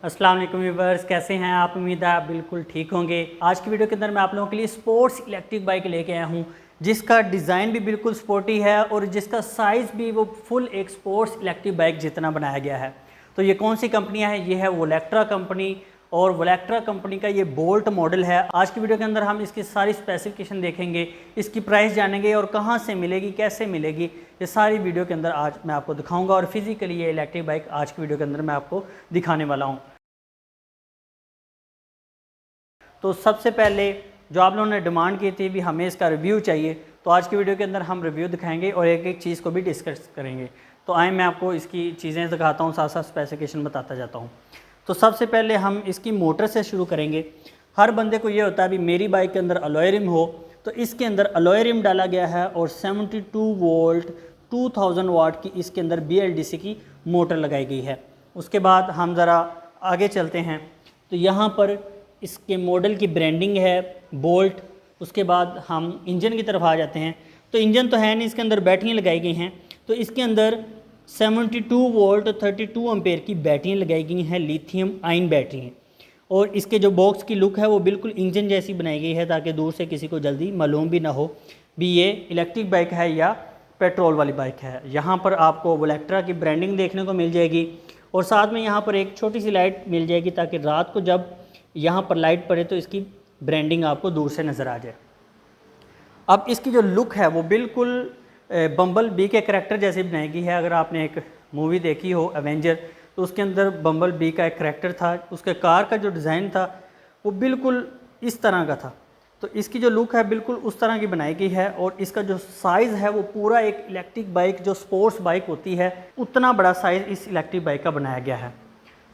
अस्सलाम वालेकुम व्यूअर्स, कैसे हैं आप? उम्मीद है आप बिल्कुल ठीक होंगे। आज की वीडियो के अंदर मैं आप लोगों के लिए स्पोर्ट्स इलेक्ट्रिक बाइक लेके आया हूं, जिसका डिज़ाइन भी बिल्कुल स्पोर्टी है और जिसका साइज़ भी वो फुल एक स्पोर्ट्स इलेक्ट्रिक बाइक जितना बनाया गया है। तो ये कौन सी कंपनियां हैं? ये है वोलेक्ट्रा कंपनी और वोलेक्ट्रा कंपनी का ये बोल्ट मॉडल है। आज की वीडियो के अंदर हम इसकी सारी स्पेसिफिकेशन देखेंगे, इसकी प्राइस जानेंगे और कहाँ से मिलेगी, कैसे मिलेगी, ये सारी वीडियो के अंदर आज मैं आपको दिखाऊंगा। और फिजिकली ये इलेक्ट्रिक बाइक आज की वीडियो के अंदर मैं आपको दिखाने वाला हूँ। तो सबसे पहले जो आप लोगों ने डिमांड की थी भी हमें इसका रिव्यू चाहिए, तो आज की वीडियो के अंदर हम रिव्यू दिखाएंगे और एक एक चीज़ को भी डिस्कस करेंगे। तो आए मैं आपको इसकी चीज़ें दिखाता हूँ, साथ साथ स्पेसिफिकेशन बताता जाता हूँ। तो सबसे पहले हम इसकी मोटर से शुरू करेंगे। हर बंदे को ये होता है भी मेरी बाइक के अंदर अलॉय रिम हो, तो इसके अंदर अलॉय रिम डाला गया है और 72 वोल्ट 2000 वाट की इसके अंदर BLDC की मोटर लगाई गई है। उसके बाद हम ज़रा आगे चलते हैं, तो यहाँ पर इसके मॉडल की ब्रांडिंग है बोल्ट। उसके बाद हम इंजन की तरफ आ जाते हैं। तो इंजन तो है नहीं, इसके अंदर बैटरियाँ लगाई गई हैं। तो इसके अंदर 72 वोल्ट 32 एम्पेयर की बैटरियाँ लगाई गई हैं, लिथियम आयन बैटरी हैं। और इसके जो बॉक्स की लुक है वो बिल्कुल इंजन जैसी बनाई गई है, ताकि दूर से किसी को जल्दी मालूम भी ना हो भी ये इलेक्ट्रिक बाइक है या पेट्रोल वाली बाइक है। यहाँ पर आपको वोलेक्ट्रा की ब्रांडिंग देखने को मिल जाएगी और साथ में यहाँ पर एक छोटी सी लाइट मिल जाएगी, ताकि रात को जब यहाँ पर लाइट पड़े तो इसकी ब्रांडिंग आपको दूर से नज़र आ जाए। अब इसकी जो लुक है वो बिल्कुल बम्बल बी के करैक्टर जैसी बनाई गई है। अगर आपने एक मूवी देखी हो एवेंजर, तो उसके अंदर बम्बल बी का एक करैक्टर था, उसके कार का जो डिज़ाइन था वो बिल्कुल इस तरह का था। तो इसकी जो लुक है बिल्कुल उस तरह की बनाई गई है और इसका जो साइज़ है वो पूरा एक इलेक्ट्रिक बाइक जो स्पोर्ट्स बाइक होती है उतना बड़ा साइज़ इस इलेक्ट्रिक बाइक का बनाया गया है।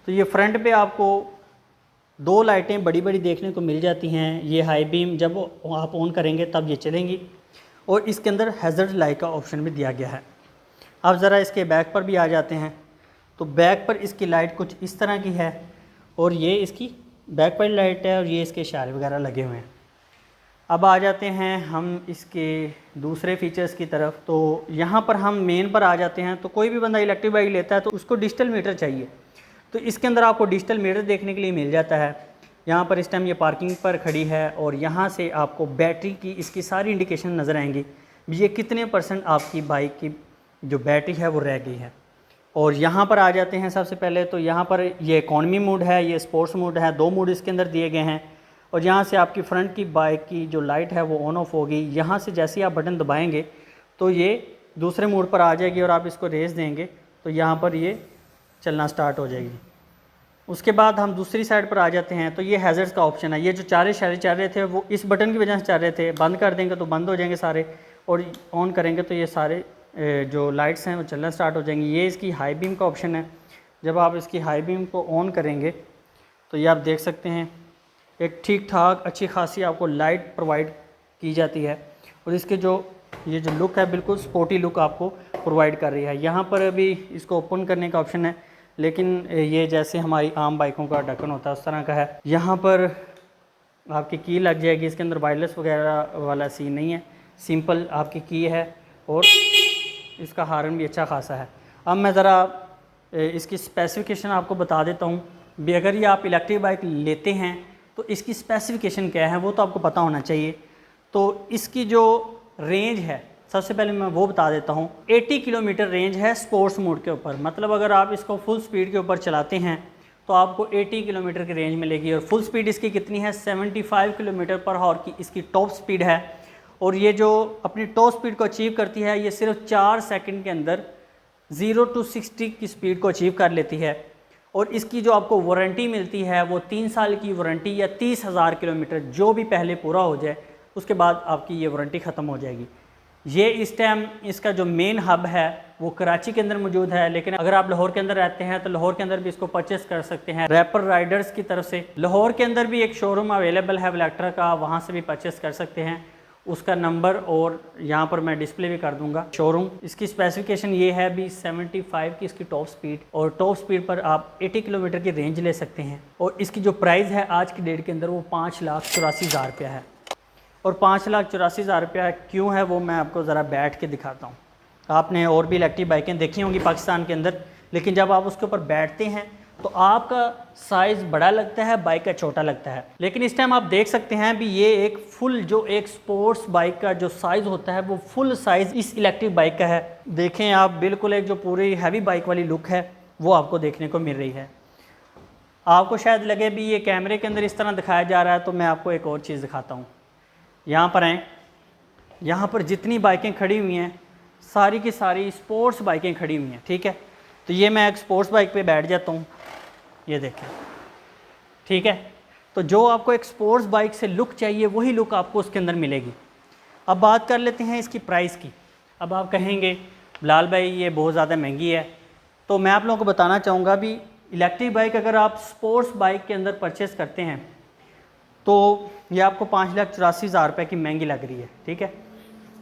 तो ये फ्रंट पे आपको दो लाइटें बड़ी बड़ी देखने को मिल जाती हैं। ये हाई बीम जब आप ऑन करेंगे तब ये चलेंगी और इसके अंदर हैज़र्ड लाइट का ऑप्शन भी दिया गया है। अब ज़रा इसके बैक पर भी आ जाते हैं। तो बैक पर इसकी लाइट कुछ इस तरह की है और ये इसकी बैक पर लाइट है और ये इसके इशारे वगैरह लगे हुए हैं। अब आ जाते हैं हम इसके दूसरे फीचर्स की तरफ। तो यहाँ पर हम मेन पर आ जाते हैं। तो कोई भी बंदा इलेक्ट्रिक बाइक लेता है तो उसको डिजिटल मीटर चाहिए, तो इसके अंदर आपको डिजिटल मीटर देखने के लिए मिल जाता है। यहाँ पर इस टाइम ये पार्किंग पर खड़ी है और यहाँ से आपको बैटरी की इसकी सारी इंडिकेशन नज़र आएंगी, ये कितने % आपकी बाइक की जो बैटरी है वो रह गई है। और यहाँ पर आ जाते हैं सबसे पहले। तो यहाँ पर ये इकॉनमी मोड है, ये स्पोर्ट्स मोड है, दो मोड इसके अंदर दिए गए हैं। और यहाँ से आपकी फ्रंट की बाइक की जो लाइट है वो ऑन ऑफ होगी। यहाँ से जैसे ही आप बटन दबाएँगे तो ये दूसरे मोड पर आ जाएगी और आप इसको रेस देंगे तो यहाँ पर ये चलना स्टार्ट हो जाएगी। उसके बाद हम दूसरी साइड पर आ जाते हैं। तो ये हैज़र्ड्स का ऑप्शन है। ये जो चारे इशारे चल रहे थे वो इस बटन की वजह से चल रहे थे, बंद कर देंगे तो बंद हो जाएंगे सारे और ऑन करेंगे तो ये सारे जो लाइट्स हैं वो चलना स्टार्ट हो जाएंगी। ये इसकी हाई बीम का ऑप्शन है। जब आप इसकी हाई बीम को ऑन करेंगे तो ये आप देख सकते हैं एक ठीक ठाक अच्छी खासी आपको लाइट प्रोवाइड की जाती है और इसके ये जो लुक है बिल्कुल स्पोर्टी लुक आपको प्रोवाइड कर रही है। यहाँ पर अभी इसको ओपन करने का ऑप्शन है, लेकिन ये जैसे हमारी आम बाइकों का ढक्कन होता है उस तरह का है। यहाँ पर आपकी की लग जाएगी। इसके अंदर वायरलेस वगैरह वाला सीन नहीं है, सिंपल आपकी की है और इसका हार्न भी अच्छा खासा है। अब मैं ज़रा इसकी स्पेसिफिकेशन आपको बता देता हूँ भी। अगर ये आप इलेक्ट्रिक बाइक लेते हैं तो इसकी स्पेसिफिकेशन क्या है वो तो आपको पता होना चाहिए। तो इसकी जो रेंज है सबसे पहले मैं वो बता देता हूँ। 80 किलोमीटर रेंज है स्पोर्ट्स मोड के ऊपर, मतलब अगर आप इसको फुल स्पीड के ऊपर चलाते हैं तो आपको 80 किलोमीटर की रेंज मिलेगी। और फुल स्पीड इसकी कितनी है? 75 किलोमीटर पर आवर की इसकी टॉप स्पीड है। और ये जो अपनी टॉप स्पीड को अचीव करती है ये सिर्फ 4 सेकंड के अंदर 0 to 60 की स्पीड को अचीव कर लेती है। और इसकी जो आपको वारंटी मिलती है वो 3 साल की वारंटी या 30,000 किलोमीटर जो भी पहले पूरा हो जाए उसके बाद आपकी ये वारंटी ख़त्म हो जाएगी। ये इस टाइम इसका जो मेन हब है वो कराची के अंदर मौजूद है, लेकिन अगर आप लाहौर के अंदर रहते हैं तो लाहौर के अंदर भी इसको परचेस कर सकते हैं रैपर राइडर्स की तरफ से। लाहौर के अंदर भी एक शोरूम अवेलेबल है वोलेक्ट्रा का, वहाँ से भी परचेस कर सकते हैं। उसका नंबर और यहाँ पर मैं डिस्प्ले भी कर दूंगा शोरूम। इसकी स्पेसिफिकेशन ये है भी 75 की इसकी टॉप स्पीड और टॉप स्पीड पर आप 80 किलोमीटर की रेंज ले सकते हैं। और इसकी जो प्राइस है आज की डेट के अंदर वो 5,84,000 रुपया है। और 5,84,000 रुपया क्यों है वो मैं आपको ज़रा बैठ के दिखाता हूँ। आपने और भी इलेक्ट्रिक बाइकें देखी होंगी पाकिस्तान के अंदर, लेकिन जब आप उसके ऊपर बैठते हैं तो आपका साइज़ बड़ा लगता है, बाइक का छोटा लगता है। लेकिन इस टाइम आप देख सकते हैं भी ये एक फुल जो एक स्पोर्ट्स बाइक का जो साइज़ होता है वो फुल साइज़ इस इलेक्ट्रिक बाइक का है। देखें आप, बिल्कुल एक जो पूरी हैवी बाइक वाली लुक है वो आपको देखने को मिल रही है। आपको शायद लगे भी ये कैमरे के अंदर इस तरह दिखाया जा रहा है, तो मैं आपको एक और चीज़ दिखाता हूँ। यहाँ पर आएँ, यहाँ पर जितनी बाइकें खड़ी हुई हैं सारी की सारी स्पोर्ट्स बाइकें खड़ी हुई हैं, ठीक है। तो ये मैं एक स्पोर्ट्स बाइक पे बैठ जाता हूँ, ये देखें, ठीक है। तो जो आपको एक स्पोर्ट्स बाइक से लुक चाहिए वही लुक आपको उसके अंदर मिलेगी। अब बात कर लेते हैं इसकी प्राइस की। अब आप कहेंगे बिलाल भाई ये बहुत ज़्यादा महंगी है, तो मैं आप लोगों को बताना चाहूँगा भी इलेक्ट्रिक बाइक अगर आप स्पोर्ट्स बाइक के अंदर परचेज़ करते हैं तो ये आपको 5,84,000 रुपये की महंगी लग रही है, ठीक है।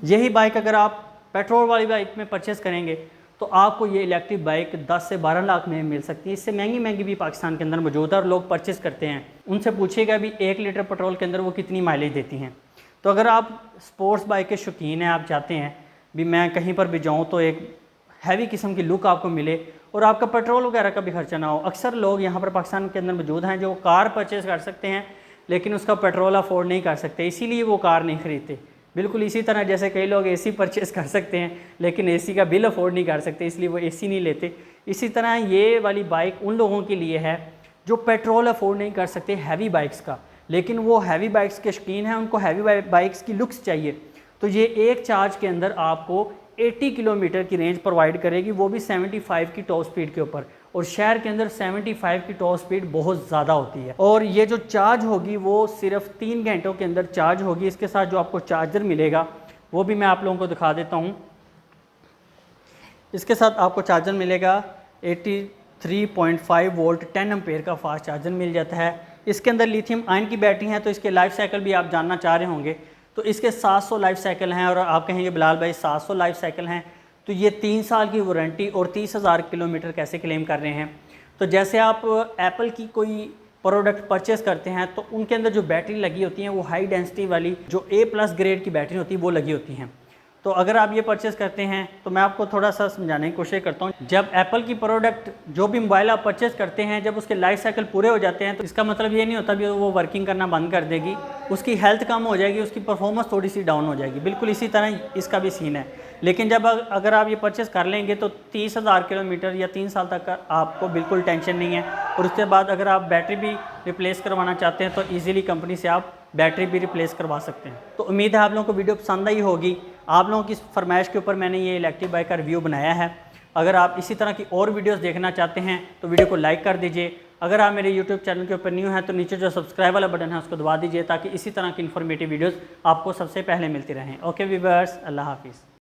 यही बाइक अगर आप पेट्रोल वाली बाइक में परचेज़ करेंगे तो आपको ये इलेक्ट्रिक बाइक 10 से 12 लाख में मिल सकती है। इससे महंगी भी पाकिस्तान के अंदर मौजूद है और लोग परचेज़ करते हैं। उनसे पूछिएगा भी 1 लीटर पेट्रोल के अंदर वो कितनी माइलेज देती हैं। तो अगर आप स्पोर्ट्स बाइक के शौकीन हैं, आप चाहते हैं भी मैं कहीं पर भी जाऊँ तो एक हैवी किस्म की लुक आपको मिले और आपका पेट्रोल वगैरह का भी खर्चा ना हो। अक्सर लोग यहाँ पर पाकिस्तान के अंदर मौजूद हैं जो कार परचेज़ कर सकते हैं लेकिन उसका पेट्रोल अफोर्ड नहीं कर सकते, इसीलिए वो कार नहीं ख़रीदते। बिल्कुल इसी तरह जैसे कई लोग एसी परचेज़ कर सकते हैं लेकिन एसी का बिल अफोर्ड नहीं कर सकते, इसलिए वो एसी नहीं लेते। इसी तरह ये वाली बाइक उन लोगों के लिए है जो पेट्रोल अफोर्ड नहीं कर सकते हैवी बाइक्स का, लेकिन वो हैवी बाइक्स के शौकीन हैं, उनको हैवी बाइक्स की लुक्स चाहिए। तो ये एक चार्ज के अंदर आपको 80 किलोमीटर की रेंज प्रोवाइड करेगी, वो भी 75 की टॉप स्पीड के ऊपर। और शहर के अंदर 75 की टॉप स्पीड बहुत ज़्यादा होती है। और ये जो चार्ज होगी वो सिर्फ 3 घंटों के अंदर चार्ज होगी। इसके साथ जो आपको चार्जर मिलेगा वो भी मैं आप लोगों को दिखा देता हूँ। इसके साथ आपको चार्जर मिलेगा 83.5 वोल्ट 10 एम्पेयर का फास्ट चार्जर मिल जाता है। इसके अंदर लिथियम आयन की बैटरी है, तो इसके लाइफ साइकिल भी आप जानना चाह रहे होंगे। तो इसके 700 लाइफ साइकिल हैं और आप कहेंगे बिलाल भाई 700 लाइफ साइकिल हैं तो ये 3 साल की वारंटी और 30,000 किलोमीटर कैसे क्लेम कर रहे हैं। तो जैसे आप एप्पल की कोई प्रोडक्ट परचेज़ करते हैं तो उनके अंदर जो बैटरी लगी होती हैं वो हाई डेंसिटी वाली जो A+ ग्रेड की बैटरी होती है वो लगी होती हैं। तो अगर आप ये परचेज़ करते हैं तो मैं आपको थोड़ा सा समझाने की कोशिश करता हूँ। जब एप्पल की प्रोडक्ट जो भी मोबाइल आप परचेज़ करते हैं जब उसके लाइफ साइकिल पूरे हो जाते हैं तो इसका मतलब ये नहीं होता भी वो वर्किंग करना बंद कर देगी, उसकी हेल्थ कम हो जाएगी, उसकी परफॉर्मेंस थोड़ी सी डाउन हो जाएगी। बिल्कुल इसी तरह इसका भी सीन है। लेकिन जब अगर आप ये परचेज़ कर लेंगे तो 30,000 किलोमीटर या 3 साल तक आपको बिल्कुल टेंशन नहीं है। और उसके बाद अगर आप बैटरी भी रिप्लेस करवाना चाहते हैं तो ईज़िली कंपनी से आप बैटरी भी रिप्लेस करवा सकते हैं। तो उम्मीद है आप लोगों को वीडियो पसंद आई होगी। आप लोगों की फरमाइश के ऊपर मैंने ये इलेक्ट्रिक बाइक का रिव्यू बनाया है। अगर आप इसी तरह की और वीडियोस देखना चाहते हैं तो वीडियो को लाइक कर दीजिए। अगर आप मेरे यूट्यूब चैनल के ऊपर न्यू हैं तो नीचे जो सब्सक्राइब वाला बटन है उसको दबा दीजिए ताकि इसी तरह की इन्फॉर्मेटिव वीडियोस आपको सबसे पहले मिलती रहें। ओके व्यूअर्स, अल्लाह हाफिज़।